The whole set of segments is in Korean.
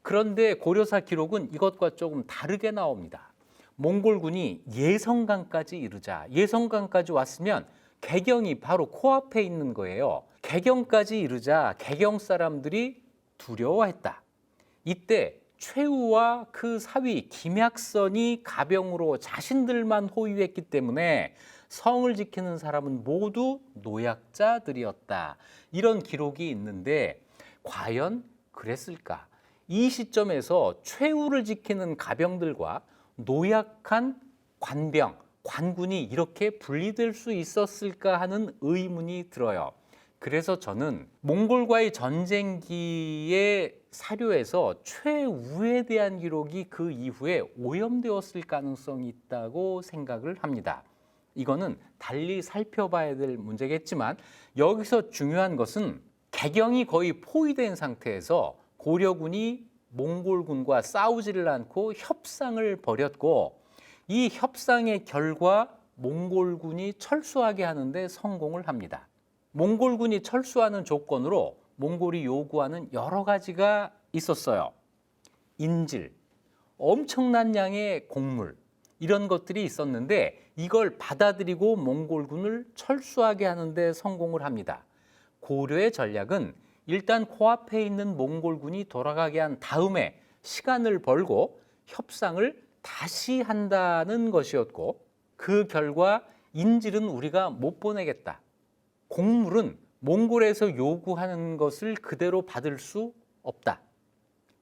그런데 고려사 기록은 이것과 조금 다르게 나옵니다. 몽골군이 예성강까지 이르자, 예성강까지 왔으면 개경이 바로 코앞에 있는 거예요. 개경까지 이르자 개경 사람들이 두려워했다. 이때 최후와 그 사위 김약선이 가병으로 자신들만 호위했기 때문에 성을 지키는 사람은 모두 노약자들이었다. 이런 기록이 있는데 과연 그랬을까? 이 시점에서 최후를 지키는 가병들과 노약한 관병, 관군이 이렇게 분리될 수 있었을까 하는 의문이 들어요. 그래서 저는 몽골과의 전쟁기의 사료에서 최우에 대한 기록이 그 이후에 오염되었을 가능성이 있다고 생각을 합니다. 이거는 달리 살펴봐야 될 문제겠지만 여기서 중요한 것은 개경이 거의 포위된 상태에서 고려군이 몽골군과 싸우지를 않고 협상을 벌였고 이 협상의 결과 몽골군이 철수하게 하는데 성공을 합니다. 몽골군이 철수하는 조건으로 몽골이 요구하는 여러 가지가 있었어요. 인질, 엄청난 양의 곡물 이런 것들이 있었는데 이걸 받아들이고 몽골군을 철수하게 하는데 성공을 합니다. 고려의 전략은 일단 코앞에 있는 몽골군이 돌아가게 한 다음에 시간을 벌고 협상을 다시 한다는 것이었고 그 결과 인질은 우리가 못 보내겠다. 곡물은 몽골에서 요구하는 것을 그대로 받을 수 없다.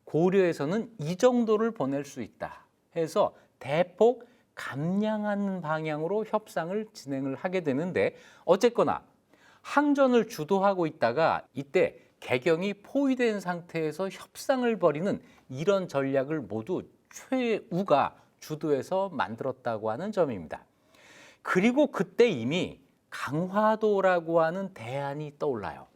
고려에서는 이 정도를 보낼 수 있다. 해서 대폭 감량하는 방향으로 협상을 진행을 하게 되는데 어쨌거나 항전을 주도하고 있다가 이때 개경이 포위된 상태에서 협상을 벌이는 이런 전략을 모두 최우가 주도해서 만들었다고 하는 점입니다. 그리고 그때 이미 강화도라고 하는 대안이 떠올라요.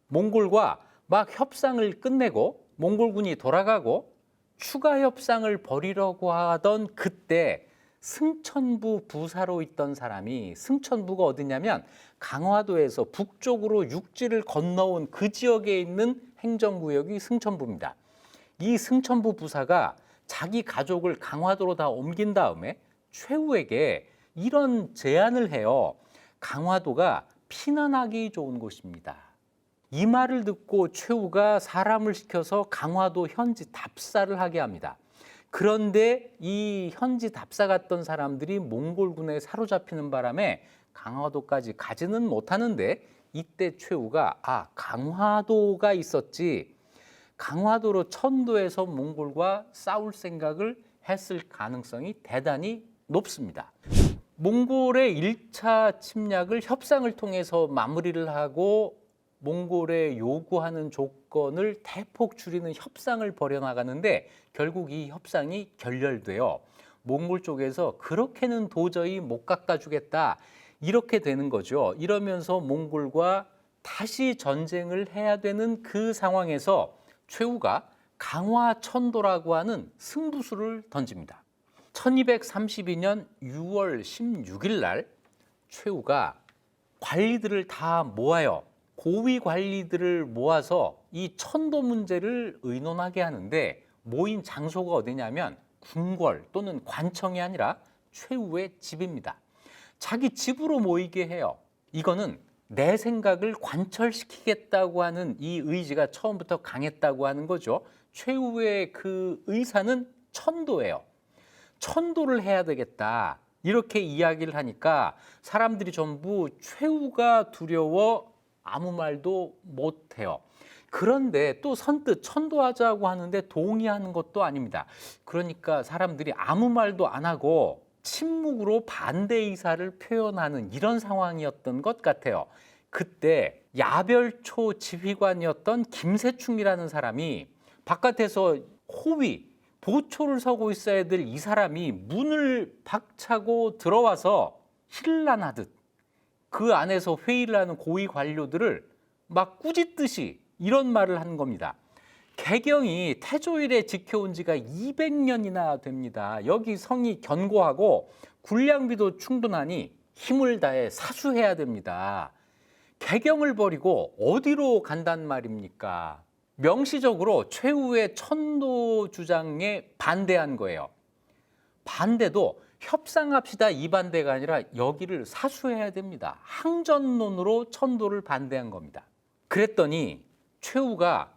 몽골과 막 협상을 끝내고 몽골군이 돌아가고 추가 협상을 벌이려고 하던 그때 승천부 부사로 있던 사람이 승천부가 어디냐면 강화도에서 북쪽으로 육지를 건너온 그 지역에 있는 행정구역이 승천부입니다. 이 승천부 부사가 자기 가족을 강화도로 다 옮긴 다음에 최후에게 이런 제안을 해요. 강화도가 피난하기 좋은 곳입니다. 이 말을 듣고 최후가 사람을 시켜서 강화도 현지 답사를 하게 합니다. 그런데 이 현지 답사 갔던 사람들이 몽골군에 사로잡히는 바람에 강화도까지 가지는 못하는데 이때 최후가 강화도가 있었지. 강화도로 천도해서 몽골과 싸울 생각을 했을 가능성이 대단히 높습니다. 몽골의 1차 침략을 협상을 통해서 마무리를 하고 몽골에 요구하는 조건을 대폭 줄이는 협상을 벌여나가는데 결국 이 협상이 결렬돼요. 몽골 쪽에서 그렇게는 도저히 못 깎아주겠다 이렇게 되는 거죠. 이러면서 몽골과 다시 전쟁을 해야 되는 그 상황에서 최후가 강화천도라고 하는 승부수를 던집니다. 1232년 6월 16일 날 최후가 관리들을 다 모아요. 고위 관리들을 모아서 이 천도 문제를 의논하게 하는데 모인 장소가 어디냐면 궁궐 또는 관청이 아니라 최후의 집입니다. 자기 집으로 모이게 해요. 이거는 내 생각을 관철시키겠다고 하는 이 의지가 처음부터 강했다고 하는 거죠. 최후의 그 의사는 천도예요. 천도를 해야 되겠다. 이렇게 이야기를 하니까 사람들이 전부 최후가 두려워 아무 말도 못해요. 그런데 또 선뜻 천도하자고 하는데 동의하는 것도 아닙니다. 그러니까 사람들이 아무 말도 안 하고 침묵으로 반대 의사를 표현하는 이런 상황이었던 것 같아요. 그때 야별초 지휘관이었던 김세충이라는 사람이 바깥에서 호위, 보초를 서고 있어야 될 이 사람이 문을 박차고 들어와서 힐난하듯 그 안에서 회의를 하는 고위 관료들을 막 꾸짖듯이 이런 말을 하는 겁니다. 개경이 태조일에 지켜온 지가 200년이나 됩니다. 여기 성이 견고하고 군량비도 충분하니 힘을 다해 사수해야 됩니다. 개경을 버리고 어디로 간단 말입니까? 명시적으로 최후의 천도 주장에 반대한 거예요. 반대도 협상합시다 이 반대가 아니라 여기를 사수해야 됩니다. 항전론으로 천도를 반대한 겁니다. 그랬더니 최후가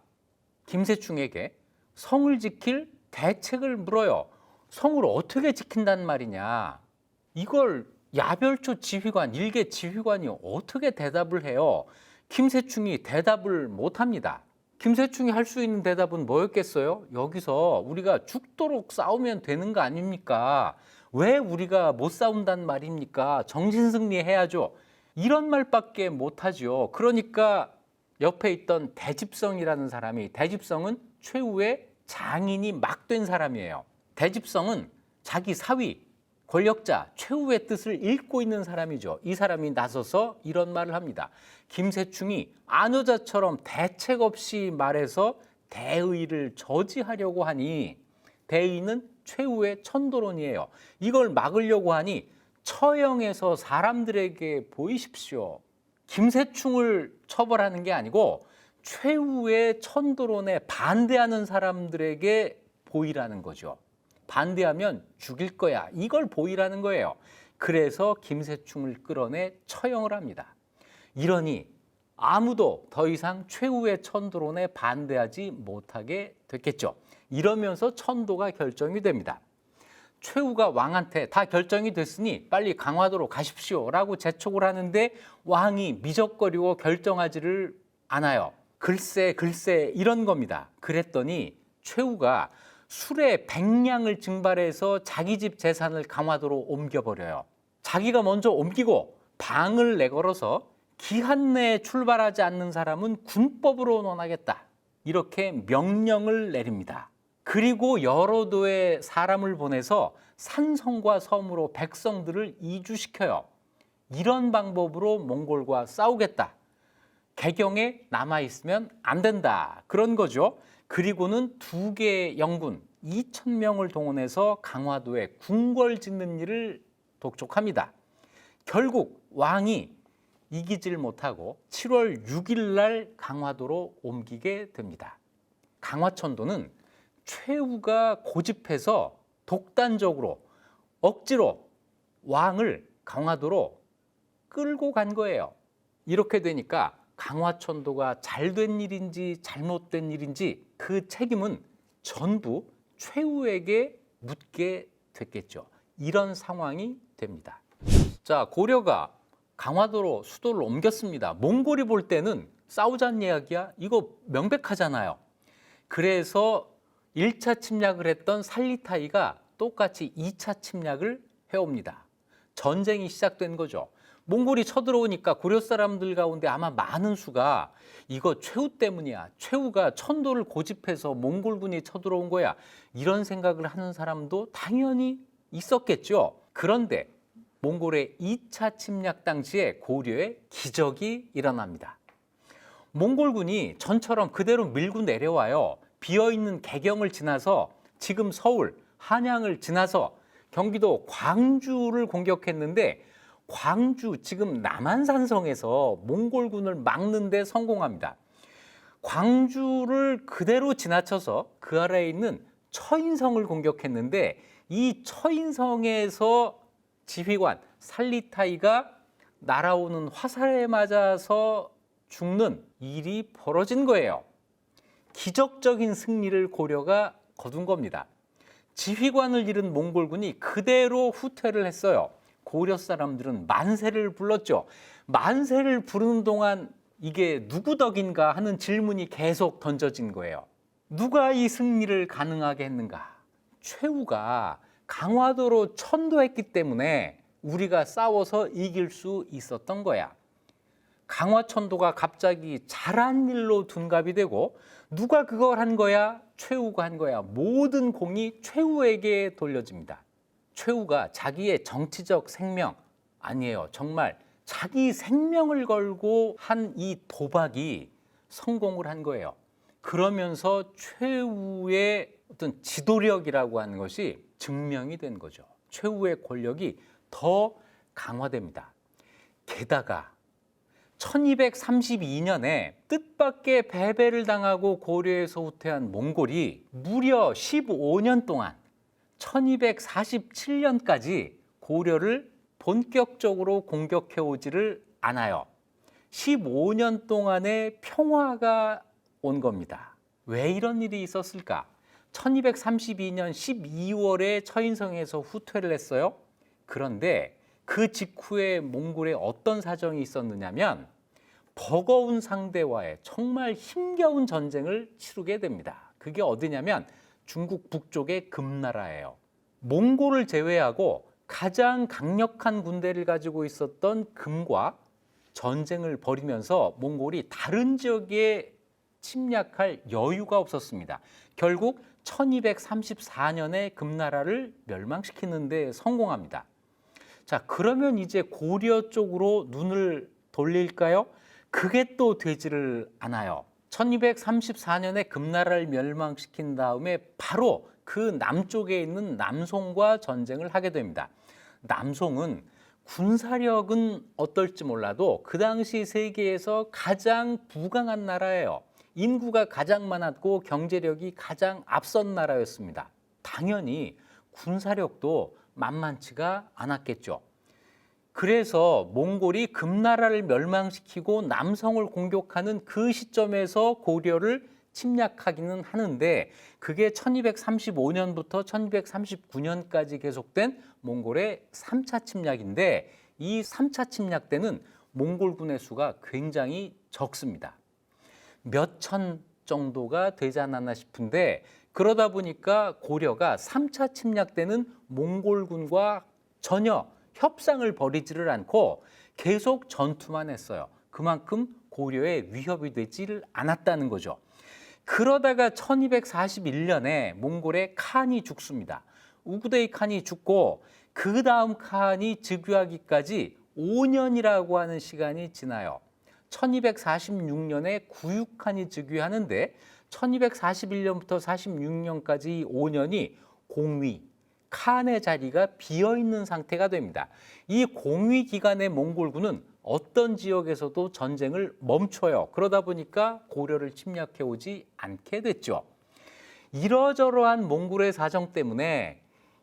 김세충에게 성을 지킬 대책을 물어요. 성을 어떻게 지킨단 말이냐. 이걸 야별초 지휘관, 일개 지휘관이 어떻게 대답을 해요? 김세충이 대답을 못합니다. 김세충이 할 수 있는 대답은 뭐였겠어요? 여기서 우리가 죽도록 싸우면 되는 거 아닙니까? 왜 우리가 못 싸운단 말입니까? 정신승리해야죠. 이런 말밖에 못하죠. 그러니까 옆에 있던 대집성이라는 사람이, 대집성은 최후의 장인이 막 된 사람이에요. 대집성은 자기 사위, 권력자, 최후의 뜻을 읽고 있는 사람이죠. 이 사람이 나서서 이런 말을 합니다. 김세충이 아녀자처럼 대책 없이 말해서 대의를 저지하려고 하니, 대의는 최후의 천도론이에요. 이걸 막으려고 하니 처형해서 사람들에게 보이십시오. 김세충을 처벌하는 게 아니고 최후의 천도론에 반대하는 사람들에게 보이라는 거죠. 반대하면 죽일 거야. 이걸 보이라는 거예요. 그래서 김세충을 끌어내 처형을 합니다. 이러니 아무도 더 이상 최후의 천도론에 반대하지 못하게 됐겠죠. 이러면서 천도가 결정이 됩니다. 최후가 왕한테 다 결정이 됐으니 빨리 강화도로 가십시오라고 재촉을 하는데 왕이 미적거리고 결정하지를 않아요. 글쎄 이런 겁니다. 그랬더니 최후가 수레 100량을 증발해서 자기 집 재산을 강화도로 옮겨버려요. 자기가 먼저 옮기고 방을 내걸어서 기한 내에 출발하지 않는 사람은 군법으로 논하겠다. 이렇게 명령을 내립니다. 그리고 여러 도의 사람을 보내서 산성과 섬으로 백성들을 이주시켜요. 이런 방법으로 몽골과 싸우겠다. 개경에 남아있으면 안 된다. 그런 거죠. 그리고는 2개의 영군 2,000명을 동원해서 강화도에 궁궐 짓는 일을 독촉합니다. 결국 왕이 이기질 못하고 7월 6일 날 강화도로 옮기게 됩니다. 강화천도는 최후가 고집해서 독단적으로 억지로 왕을 강화도로 끌고 간 거예요. 이렇게 되니까 강화천도가 잘된 일인지 잘못된 일인지 그 책임은 전부 최후에게 묻게 됐겠죠. 이런 상황이 됩니다. 자, 고려가 강화도로 수도를 옮겼습니다. 몽골이 볼 때는 싸우자는 이야기야? 이거 명백하잖아요. 그래서 1차 침략을 했던 살리타이가 똑같이 2차 침략을 해옵니다. 전쟁이 시작된 거죠. 몽골이 쳐들어오니까 고려 사람들 가운데 아마 많은 수가 이거 최후 때문이야. 최후가 천도를 고집해서 몽골군이 쳐들어온 거야. 이런 생각을 하는 사람도 당연히 있었겠죠. 그런데 몽골의 2차 침략 당시에 고려에 기적이 일어납니다. 몽골군이 전처럼 그대로 밀고 내려와요. 비어있는 개경을 지나서 지금 서울, 한양을 지나서 경기도 광주를 공격했는데 광주 지금 남한산성에서 몽골군을 막는 데 성공합니다. 광주를 그대로 지나쳐서 그 아래에 있는 처인성을 공격했는데 이 처인성에서 지휘관 살리타이가 날아오는 화살에 맞아서 죽는 일이 벌어진 거예요. 기적적인 승리를 고려가 거둔 겁니다. 지휘관을 잃은 몽골군이 그대로 후퇴를 했어요. 고려 사람들은 만세를 불렀죠. 만세를 부르는 동안 이게 누구 덕인가 하는 질문이 계속 던져진 거예요. 누가 이 승리를 가능하게 했는가? 최후가 강화도로 천도했기 때문에 우리가 싸워서 이길 수 있었던 거야. 강화천도가 갑자기 잘한 일로 둔갑이 되고 누가 그걸 한 거야? 최후가 한 거야. 모든 공이 최후에게 돌려집니다. 최후가 자기의 정치적 생명 아니에요. 정말 자기 생명을 걸고 한 이 도박이 성공을 한 거예요. 그러면서 최후의 어떤 지도력이라고 하는 것이 증명이 된 거죠. 최후의 권력이 더 강화됩니다. 게다가 1232년에 뜻밖의 패배를 당하고 고려에서 후퇴한 몽골이 무려 15년 동안 1247년까지 고려를 본격적으로 공격해오지를 않아요. 15년 동안의 평화가 온 겁니다. 왜 이런 일이 있었을까? 1232년 12월에 처인성에서 후퇴를 했어요. 그런데 그 직후에 몽골에 어떤 사정이 있었느냐면 버거운 상대와의 정말 힘겨운 전쟁을 치르게 됩니다. 그게 어디냐면 중국 북쪽의 금나라예요. 몽골을 제외하고 가장 강력한 군대를 가지고 있었던 금과 전쟁을 벌이면서 몽골이 다른 지역에 침략할 여유가 없었습니다. 결국 1234년에 금나라를 멸망시키는 데 성공합니다. 자, 그러면 이제 고려 쪽으로 눈을 돌릴까요? 그게 또 되지를 않아요. 1234년에 금나라를 멸망시킨 다음에 바로 그 남쪽에 있는 남송과 전쟁을 하게 됩니다. 남송은 군사력은 어떨지 몰라도 그 당시 세계에서 가장 부강한 나라예요. 인구가 가장 많았고 경제력이 가장 앞선 나라였습니다. 당연히 군사력도 만만치가 않았겠죠. 그래서 몽골이 금나라를 멸망시키고 남성을 공격하는 그 시점에서 고려를 침략하기는 하는데 그게 1235년부터 1239년까지 계속된 몽골의 3차 침략인데 이 3차 침략 때는 몽골군의 수가 굉장히 적습니다. 몇 천 정도가 되지 않았나 싶은데 그러다 보니까 고려가 3차 침략 때는 몽골군과 전혀 협상을 벌이지를 않고 계속 전투만 했어요. 그만큼 고려에 위협이 되지를 않았다는 거죠. 그러다가 1241년에 몽골의 칸이 죽습니다. 우구데이 칸이 죽고 그 다음 칸이 즉위하기까지 5년이라고 하는 시간이 지나요. 1246년에 구육칸이 즉위하는데 1241년부터 46년까지 5년이 공위, 칸의 자리가 비어있는 상태가 됩니다. 이 공위 기간에 몽골군은 어떤 지역에서도 전쟁을 멈춰요. 그러다 보니까 고려를 침략해 오지 않게 됐죠. 이러저러한 몽골의 사정 때문에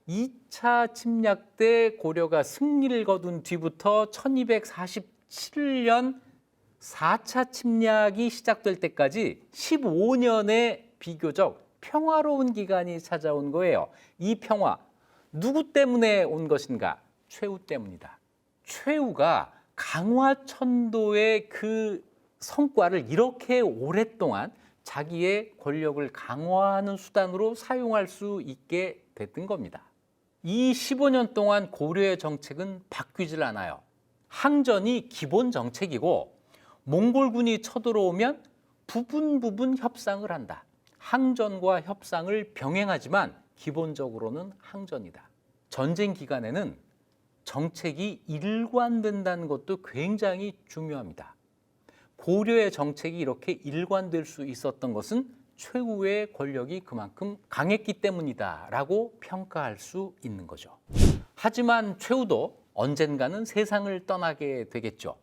2차 침략 때 고려가 승리를 거둔 뒤부터 1247년 4차 침략이 시작될 때까지 15년의 비교적 평화로운 기간이 찾아온 거예요. 이 평화, 누구 때문에 온 것인가? 최후 때문이다. 최후가 강화천도의 그 성과를 이렇게 오랫동안 자기의 권력을 강화하는 수단으로 사용할 수 있게 됐던 겁니다. 이 15년 동안 고려의 정책은 바뀌질 않아요. 항전이 기본 정책이고 몽골군이 쳐들어오면 부분 협상을 한다. 항전과 협상을 병행하지만 기본적으로는 항전이다. 전쟁 기간에는 정책이 일관된다는 것도 굉장히 중요합니다. 고려의 정책이 이렇게 일관될 수 있었던 것은 최후의 권력이 그만큼 강했기 때문이다라고 평가할 수 있는 거죠. 하지만 최후도 언젠가는 세상을 떠나게 되겠죠.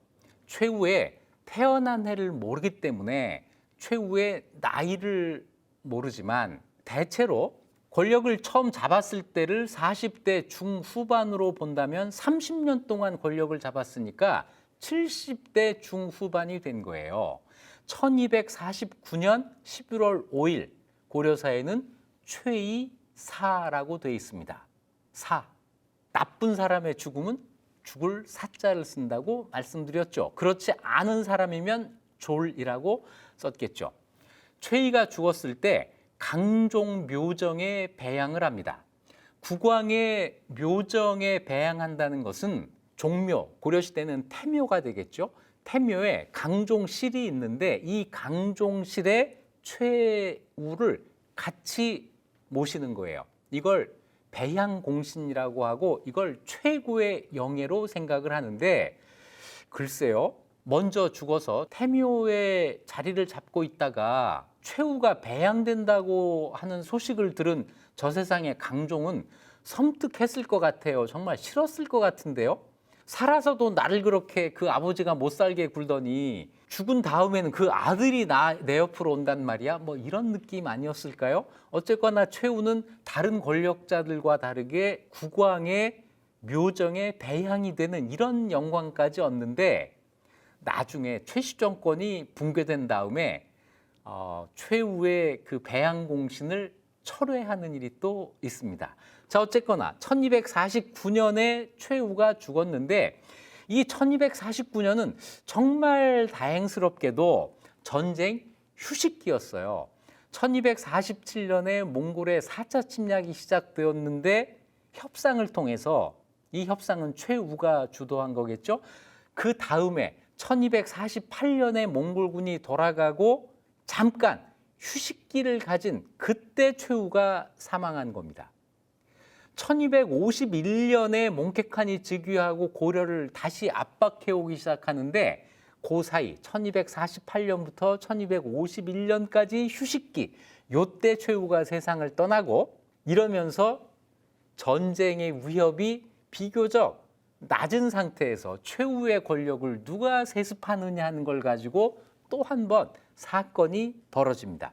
최후의 태어난 해를 모르기 때문에 최후의 나이를 모르지만 대체로 권력을 처음 잡았을 때를 40대 중후반으로 본다면 30년 동안 권력을 잡았으니까 70대 중후반이 된 거예요. 1249년 11월 5일 고려사에는 최이사라고 되어 있습니다. 사, 나쁜 사람의 죽음은 죽을 사자를 쓴다고 말씀드렸죠. 그렇지 않은 사람이면 졸이라고 썼겠죠. 최이가 죽었을 때 강종 묘정에 배양을 합니다. 국왕의 묘정에 배양한다는 것은 종묘, 고려시대는 태묘가 되겠죠. 태묘에 강종실이 있는데 이 강종실에 최우를 같이 모시는 거예요. 이걸 배양공신이라고 하고 이걸 최고의 영예로 생각을 하는데 글쎄요. 먼저 죽어서 태묘에 자리를 잡고 있다가 최후가 배양된다고 하는 소식을 들은 저 세상의 강종은 섬뜩했을 것 같아요. 정말 싫었을 것 같은데요. 살아서도 나를 그렇게 그 아버지가 못 살게 굴더니 죽은 다음에는 그 아들이 내 옆으로 온단 말이야. 뭐 이런 느낌 아니었을까요? 어쨌거나 최후는 다른 권력자들과 다르게 국왕의 묘정의 배향이 되는 이런 영광까지 얻는데, 나중에 최씨 정권이 붕괴된 다음에 최후의 그 배양 공신을 철회하는 일이 또 있습니다. 자, 어쨌거나 1249년에 최후가 죽었는데, 이 1249년은 정말 다행스럽게도 전쟁 휴식기였어요. 1247년에 몽골의 4차 침략이 시작되었는데, 협상을 통해서, 이 협상은 최후가 주도한 거겠죠. 그 다음에 1248년에 몽골군이 돌아가고 잠깐 휴식기를 가진 그때 최후가 사망한 겁니다. 1251년에 몽케칸이 즉위하고 고려를 다시 압박해오기 시작하는데, 그 사이 1248년부터 1251년까지 휴식기, 요때 최후가 세상을 떠나고, 이러면서 전쟁의 위협이 비교적 낮은 상태에서 최후의 권력을 누가 세습하느냐 하는 걸 가지고 또 한 번 사건이 벌어집니다.